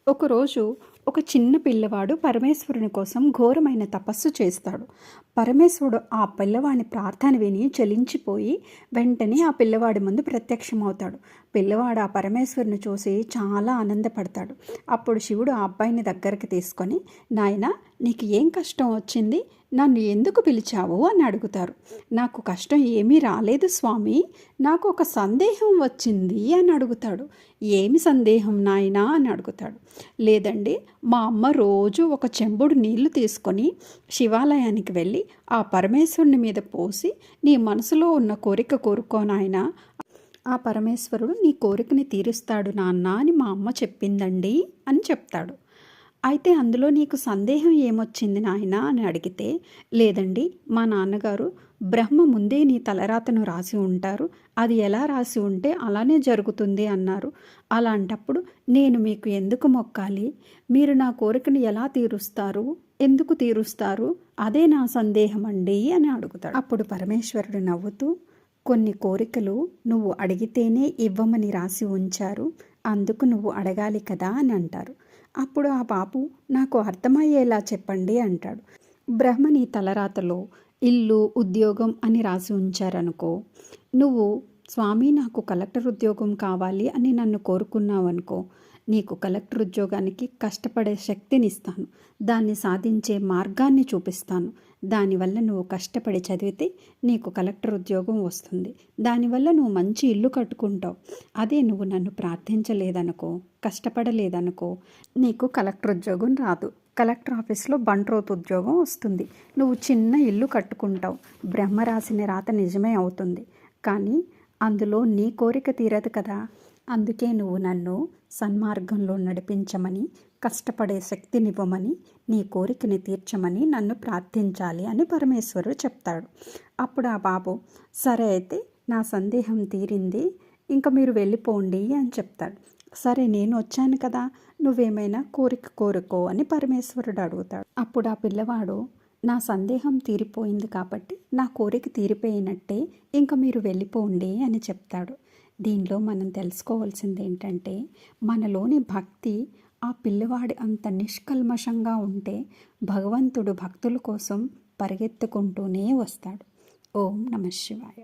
ఒకరోజు ఒక చిన్న పిల్లవాడు పరమేశ్వరుని కోసం ఘోరమైన తపస్సు చేస్తాడు. పరమేశ్వరుడు ఆ పిల్లవాడి ప్రార్థన విని చలించిపోయి వెంటనే ఆ పిల్లవాడి ముందు ప్రత్యక్షమవుతాడు. పిల్లవాడు ఆ పరమేశ్వరుని చూసి చాలా ఆనందపడతాడు. అప్పుడు శివుడు ఆ అబ్బాయిని దగ్గరికి తీసుకొని, నాయనా, నీకు ఏం కష్టం వచ్చింది? నన్ను ఎందుకు పిలిచావు అని అడుగుతారు. నాకు కష్టం ఏమీ రాలేదు స్వామి, నాకు ఒక సందేహం వచ్చింది అని అడుగుతాడు. ఏమి సందేహం నాయనా అని అడుగుతాడు. లేదండి, మా అమ్మ రోజు ఒక చెంబుడు నీళ్లు తీసుకొని శివాలయానికి వెళ్ళి ఆ పరమేశ్వరుని మీద పోసి, నీ మనసులో ఉన్న కోరిక కోరుకో నాయనా, ఆ పరమేశ్వరుడు నీ కోరికని తీరుస్తాడు నాన్న అని మా అమ్మ చెప్పిందండి అని చెప్తాడు. అయితే అందులో నీకు సందేహం ఏమొచ్చింది నాయనా అని అడిగితే, లేదండి, మా నాన్నగారు బ్రహ్మ ముందే నీ తలరాతను రాసి ఉంటారు, అది ఎలా రాసి ఉంటే అలానే జరుగుతుంది అన్నారు. అలాంటప్పుడు నేను మీకు ఎందుకు మొక్కాలి? మీరు నా కోరికను ఎలా తీరుస్తారు? ఎందుకు తీరుస్తారు? అదే నా సందేహం అండి అని అడుగుతాడు. అప్పుడు పరమేశ్వరుడు నవ్వుతూ, కొన్ని కోరికలు నువ్వు అడిగితేనే ఇవ్వమని రాసి ఉంచారు, అందుకు నువ్వు అడగాలి కదా అని అంటారు. అప్పుడు ఆ బాబు, నాకు అర్థమయ్యేలా చెప్పండి అంటాడు. బ్రహ్మ నీ తలరాతలో ఇల్లు, ఉద్యోగం అని రాసి ఉంచారనుకో, నువ్వు స్వామి నాకు కలెక్టర్ ఉద్యోగం కావాలి అని నన్ను కోరుకున్నావనుకో, నీకు కలెక్టర్ ఉద్యోగానికి కష్టపడే శక్తిని ఇస్తాను, దాన్ని సాధించే మార్గాన్ని చూపిస్తాను. దానివల్ల నువ్వు కష్టపడి చదివితే నీకు కలెక్టర్ ఉద్యోగం వస్తుంది, దానివల్ల నువ్వు మంచి ఇల్లు కట్టుకుంటావు. అదే నువ్వు నన్ను ప్రార్థించలేదనుకో, కష్టపడలేదనుకో, నీకు కలెక్టర్ ఉద్యోగం రాదు, కలెక్టర్ ఆఫీస్లో బంట్రోత్ ఉద్యోగం వస్తుంది, నువ్వు చిన్న ఇల్లు కట్టుకుంటావు. బ్రహ్మ రాసిన రాత నిజమే అవుతుంది, కానీ అందులో నీ కోరిక తీరదు కదా. అందుకే నువ్వు నన్ను సన్మార్గంలో నడిపించమని, కష్టపడే శక్తినివ్వమని, నీ కోరికని తీర్చమని నన్ను ప్రార్థించాలి అని పరమేశ్వరుడు చెప్తాడు. అప్పుడు ఆ బాబు, సరే అయితే నా సందేహం తీరింది, ఇంకా మీరు వెళ్ళిపోండి అని చెప్తాడు. సరే, నేను వచ్చాను కదా, నువ్వేమైనా కోరిక కోరుకో అని పరమేశ్వరుడు అడుగుతాడు. అప్పుడు ఆ పిల్లవాడు, నా సందేహం తీరిపోయింది కాబట్టి నా కోరిక తీరిపోయినట్టే, ఇంకా మీరు వెళ్ళిపోండి అని చెప్తాడు. దీనిలో మనం తెలుసుకోవాల్సింది ఏంటంటే, మనలోని భక్తి ఆ పిల్లవాడి అంత నిష్కల్మషంగా ఉంటే భగవంతుడు భక్తుల కోసం పరిగెత్తుకుంటూనే వస్తాడు. ఓం నమః శివాయ.